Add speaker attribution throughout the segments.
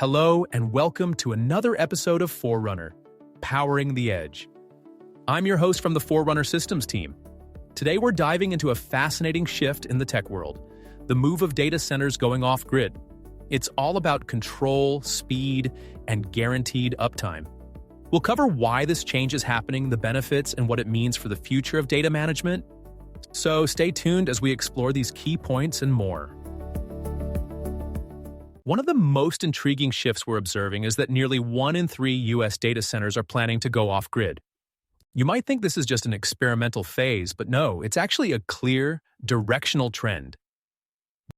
Speaker 1: Hello and welcome to another episode of Forerunner, Powering the Edge. I'm your host from the Forerunner Systems team. Today we're diving into a fascinating shift in the tech world, the move of data centers going off-grid. It's all about control, speed, and guaranteed uptime. We'll cover why this change is happening, the benefits, and what it means for the future of data management. So stay tuned as we explore these key points and more. One of the most intriguing shifts we're observing is that nearly 1 in 3 U.S. data centers are planning to go off-grid. You might think this is just an experimental phase, but no, it's actually a clear, directional trend.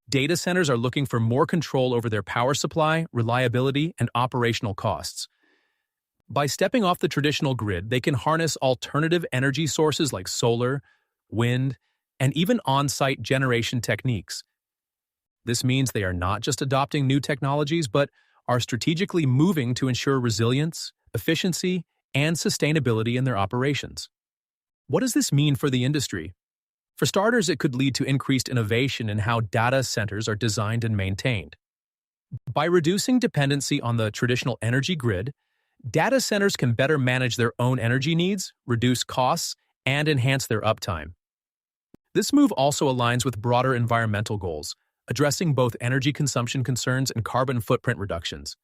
Speaker 1: Data centers are looking for more control over their power supply, reliability, and operational costs. By stepping off the traditional grid, they can harness alternative energy sources like solar, wind, and even on-site generation techniques. This means they are not just adopting new technologies, but are strategically moving to ensure resilience, efficiency, and sustainability in their operations. What does this mean for the industry? For starters, it could lead to increased innovation in how data centers are designed and maintained. By reducing dependency on the traditional energy grid, data centers can better manage their own energy needs, reduce costs, and enhance their uptime. This move also aligns with broader environmental goals, addressing both energy consumption concerns and carbon footprint reductions.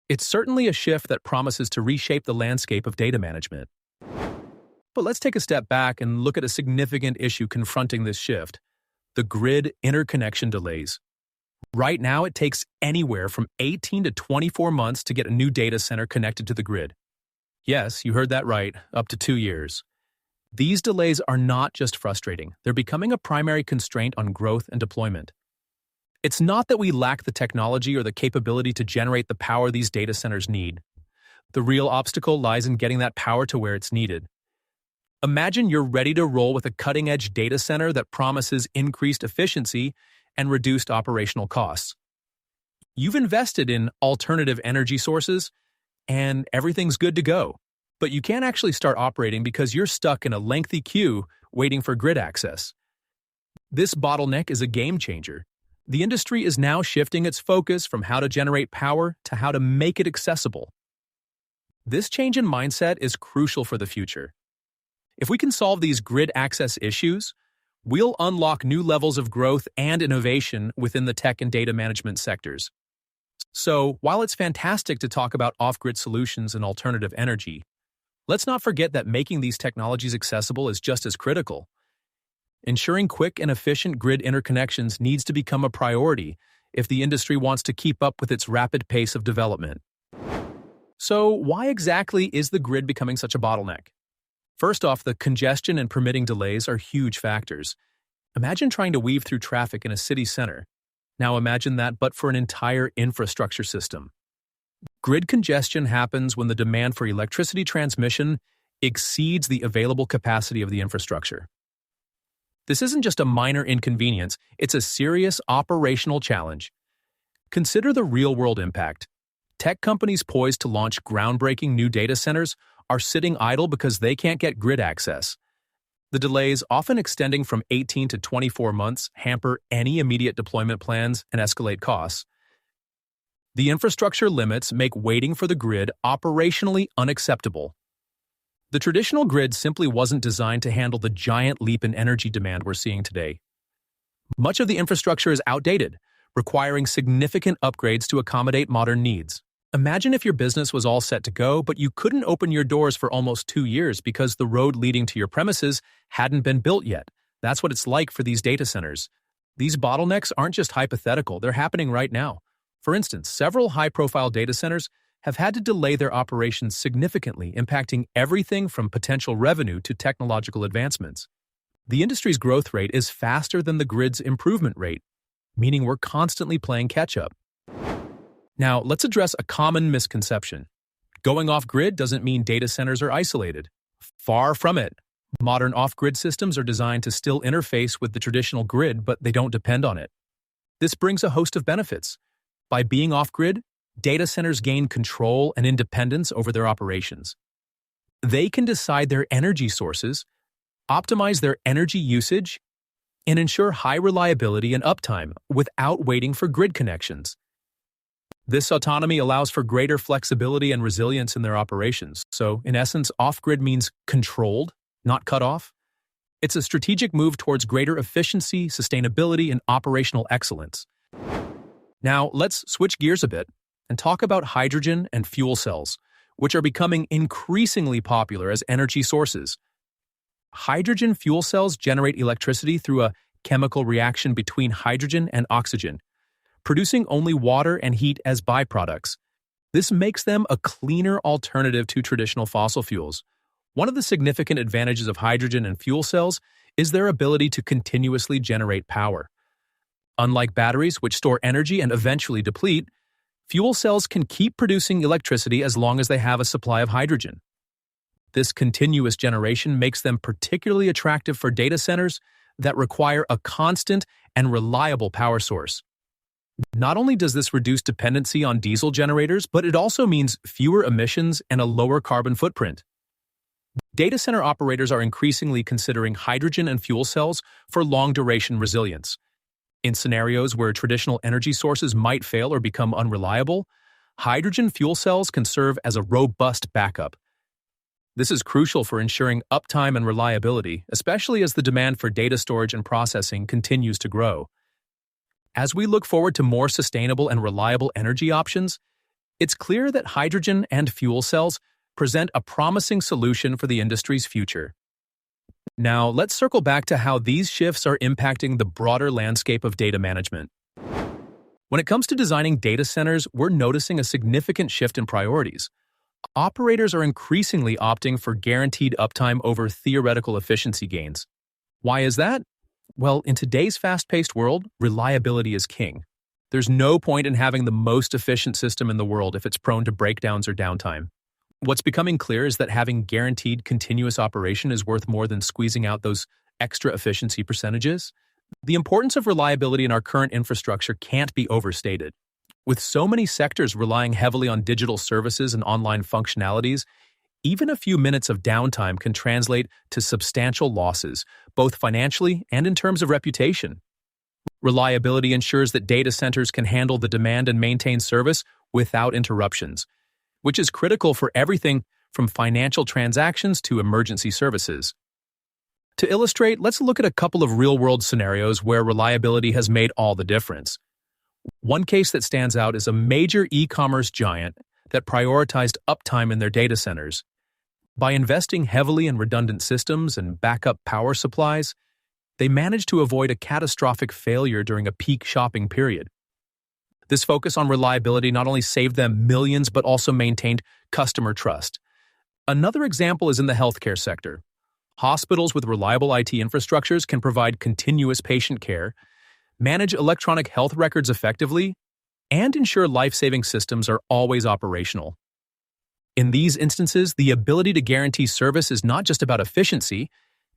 Speaker 1: It's certainly a shift that promises to reshape the landscape of data management. But let's take a step back and look at a significant issue confronting this shift: the grid interconnection delays. Right now, it takes anywhere from 18 to 24 months to get a new data center connected to the grid. Yes, you heard that right, up to 2 years. These delays are not just frustrating, they're becoming a primary constraint on growth and deployment. It's not that we lack the technology or the capability to generate the power these data centers need. The real obstacle lies in getting that power to where it's needed. Imagine you're ready to roll with a cutting-edge data center that promises increased efficiency and reduced operational costs. You've invested in alternative energy sources, and everything's good to go. But you can't actually start operating because you're stuck in a lengthy queue waiting for grid access. This bottleneck is a game changer. The industry is now shifting its focus from how to generate power to how to make it accessible. This change in mindset is crucial for the future. If we can solve these grid access issues, we'll unlock new levels of growth and innovation within the tech and data management sectors. So, while it's fantastic to talk about off-grid solutions and alternative energy, let's not forget that making these technologies accessible is just as critical. Ensuring quick and efficient grid interconnections needs to become a priority if the industry wants to keep up with its rapid pace of development. So, why exactly is the grid becoming such a bottleneck? First off, the congestion and permitting delays are huge factors. Imagine trying to weave through traffic in a city center. Now imagine that, but for an entire infrastructure system. Grid congestion happens when the demand for electricity transmission exceeds the available capacity of the infrastructure. This isn't just a minor inconvenience, it's a serious operational challenge. Consider the real-world impact. Tech companies poised to launch groundbreaking new data centers are sitting idle because they can't get grid access. The delays, often extending from 18 to 24 months, hamper any immediate deployment plans and escalate costs. The infrastructure limits make waiting for the grid operationally unacceptable. The traditional grid simply wasn't designed to handle the giant leap in energy demand we're seeing today. Much of the infrastructure is outdated, requiring significant upgrades to accommodate modern needs. Imagine if your business was all set to go, but you couldn't open your doors for almost 2 years because the road leading to your premises hadn't been built yet. That's what it's like for these data centers. These bottlenecks aren't just hypothetical, they're happening right now. For instance, several high-profile data centers have had to delay their operations significantly, impacting everything from potential revenue to technological advancements. The industry's growth rate is faster than the grid's improvement rate, meaning we're constantly playing catch-up. Now, let's address a common misconception. Going off-grid doesn't mean data centers are isolated. Far from it. Modern off-grid systems are designed to still interface with the traditional grid, but they don't depend on it. This brings a host of benefits. By being off-grid, data centers gain control and independence over their operations. They can decide their energy sources, optimize their energy usage, and ensure high reliability and uptime without waiting for grid connections. This autonomy allows for greater flexibility and resilience in their operations. So, in essence, off-grid means controlled, not cut off. It's a strategic move towards greater efficiency, sustainability, and operational excellence. Now, let's switch gears a bit and talk about hydrogen and fuel cells, which are becoming increasingly popular as energy sources. Hydrogen fuel cells generate electricity through a chemical reaction between hydrogen and oxygen, producing only water and heat as byproducts. This makes them a cleaner alternative to traditional fossil fuels. One of the significant advantages of hydrogen and fuel cells is their ability to continuously generate power. Unlike batteries, which store energy and eventually deplete, fuel cells can keep producing electricity as long as they have a supply of hydrogen. This continuous generation makes them particularly attractive for data centers that require a constant and reliable power source. Not only does this reduce dependency on diesel generators, but it also means fewer emissions and a lower carbon footprint. Data center operators are increasingly considering hydrogen and fuel cells for long-duration resilience. In scenarios where traditional energy sources might fail or become unreliable, hydrogen fuel cells can serve as a robust backup. This is crucial for ensuring uptime and reliability, especially as the demand for data storage and processing continues to grow. As we look forward to more sustainable and reliable energy options, it's clear that hydrogen and fuel cells present a promising solution for the industry's future. Now, let's circle back to how these shifts are impacting the broader landscape of data management. When it comes to designing data centers, we're noticing a significant shift in priorities. Operators are increasingly opting for guaranteed uptime over theoretical efficiency gains. Why is that? Well, in today's fast-paced world, reliability is king. There's no point in having the most efficient system in the world if it's prone to breakdowns or downtime. What's becoming clear is that having guaranteed continuous operation is worth more than squeezing out those extra efficiency percentages. The importance of reliability in our current infrastructure can't be overstated. With so many sectors relying heavily on digital services and online functionalities, even a few minutes of downtime can translate to substantial losses, both financially and in terms of reputation. Reliability ensures that data centers can handle the demand and maintain service without interruptions, which is critical for everything from financial transactions to emergency services. To illustrate, let's look at a couple of real-world scenarios where reliability has made all the difference. One case that stands out is a major e-commerce giant that prioritized uptime in their data centers. By investing heavily in redundant systems and backup power supplies, they managed to avoid a catastrophic failure during a peak shopping period. This focus on reliability not only saved them millions but also maintained customer trust. Another example is in the healthcare sector. Hospitals with reliable IT infrastructures can provide continuous patient care, manage electronic health records effectively, and ensure life-saving systems are always operational. In these instances, the ability to guarantee service is not just about efficiency,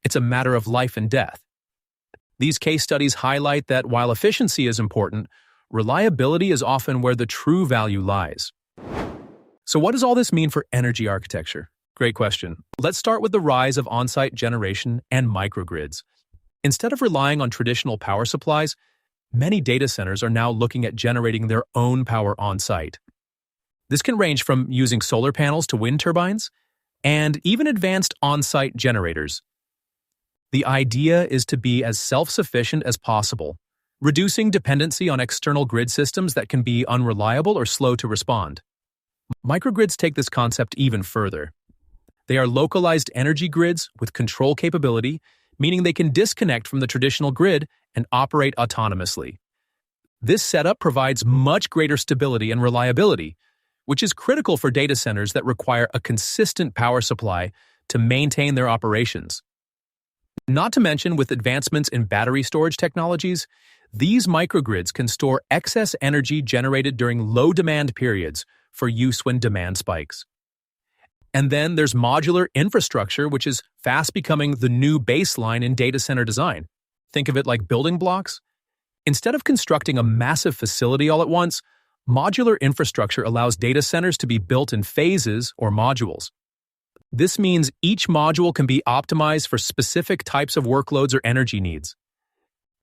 Speaker 1: it's a matter of life and death. These case studies highlight that while efficiency is important, reliability is often where the true value lies. So what does all this mean for energy architecture? Great question. Let's start with the rise of on-site generation and microgrids. Instead of relying on traditional power supplies, many data centers are now looking at generating their own power on-site. This can range from using solar panels to wind turbines, and even advanced on-site generators. The idea is to be as self-sufficient as possible, reducing dependency on external grid systems that can be unreliable or slow to respond. Microgrids take this concept even further. They are localized energy grids with control capability, meaning they can disconnect from the traditional grid and operate autonomously. This setup provides much greater stability and reliability, which is critical for data centers that require a consistent power supply to maintain their operations. Not to mention, with advancements in battery storage technologies, these microgrids can store excess energy generated during low-demand periods for use when demand spikes. And then there's modular infrastructure, which is fast becoming the new baseline in data center design. Think of it like building blocks. Instead of constructing a massive facility all at once, modular infrastructure allows data centers to be built in phases or modules. This means each module can be optimized for specific types of workloads or energy needs.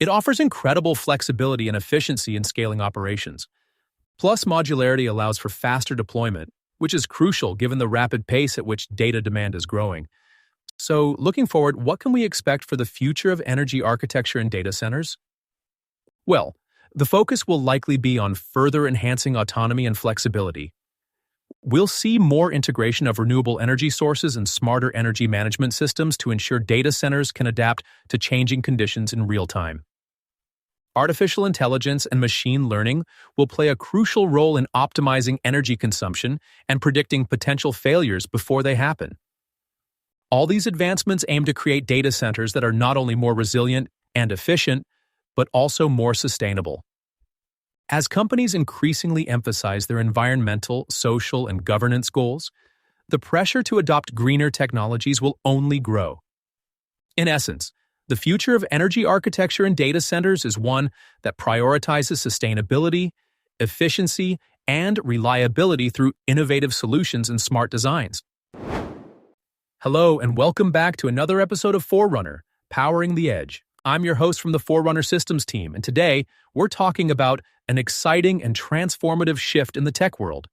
Speaker 1: It offers incredible flexibility and efficiency in scaling operations. Plus, modularity allows for faster deployment, which is crucial given the rapid pace at which data demand is growing. So, looking forward, what can we expect for the future of energy architecture in data centers? Well, the focus will likely be on further enhancing autonomy and flexibility. We'll see more integration of renewable energy sources and smarter energy management systems to ensure data centers can adapt to changing conditions in real time. Artificial intelligence and machine learning will play a crucial role in optimizing energy consumption and predicting potential failures before they happen. All these advancements aim to create data centers that are not only more resilient and efficient, but also more sustainable. As companies increasingly emphasize their environmental, social, and governance goals, the pressure to adopt greener technologies will only grow. In essence, the future of energy architecture in data centers is one that prioritizes sustainability, efficiency, and reliability through innovative solutions and smart designs. Hello, and welcome back to another episode of Forerunner, Powering the Edge. I'm your host from the Forerunner Systems team, and today we're talking about an exciting and transformative shift in the tech world.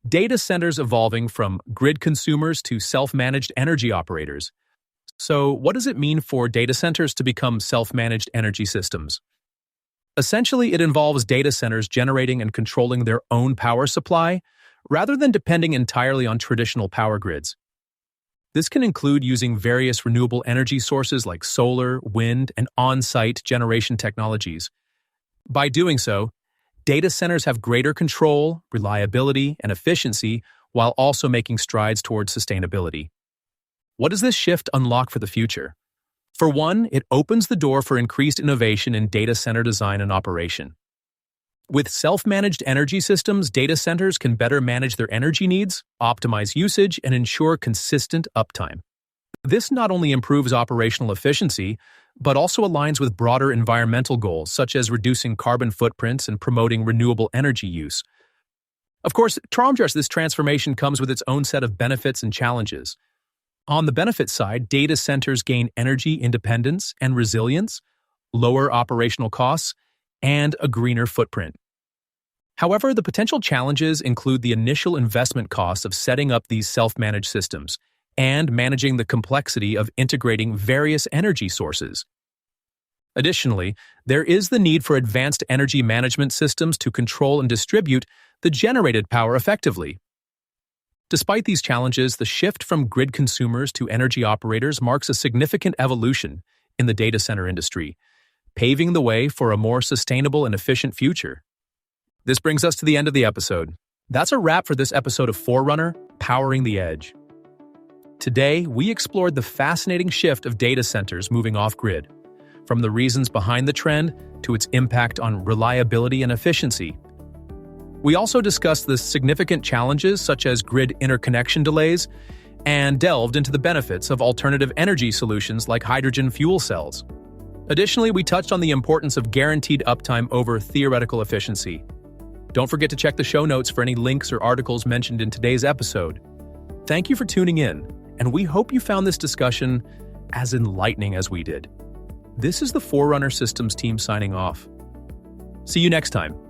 Speaker 1: Data centers evolving from grid consumers to self-managed energy operators. So, what does it mean for data centers to become self-managed energy systems? Essentially, it involves data centers generating and controlling their own power supply, rather than depending entirely on traditional power grids. This can include using various renewable energy sources like solar, wind, and on-site generation technologies. By doing so, data centers have greater control, reliability, and efficiency while also making strides towards sustainability. What does this shift unlock for the future? For one, it opens the door for increased innovation in data center design and operation. With self-managed energy systems, data centers can better manage their energy needs, optimize usage, and ensure consistent uptime. This not only improves operational efficiency, but also aligns with broader environmental goals such as reducing carbon footprints and promoting renewable energy use. Of course, this transformation comes with its own set of benefits and challenges. On the benefit side, data centers gain energy independence and resilience, lower operational costs, and a greener footprint. However, the potential challenges include the initial investment costs of setting up these self-managed systems and managing the complexity of integrating various energy sources. Additionally, there is the need for advanced energy management systems to control and distribute the generated power effectively. Despite these challenges, the shift from grid consumers to energy operators marks a significant evolution in the data center industry, paving the way for a more sustainable and efficient future. This brings us to the end of the episode. That's a wrap for this episode of Forerunner, Powering the Edge. Today, we explored the fascinating shift of data centers moving off-grid, from the reasons behind the trend to its impact on reliability and efficiency. We also discussed the significant challenges such as grid interconnection delays and delved into the benefits of alternative energy solutions like hydrogen fuel cells. Additionally, we touched on the importance of guaranteed uptime over theoretical efficiency. Don't forget to check the show notes for any links or articles mentioned in today's episode. Thank you for tuning in, and we hope you found this discussion as enlightening as we did. This is the Forerunner Systems team signing off. See you next time.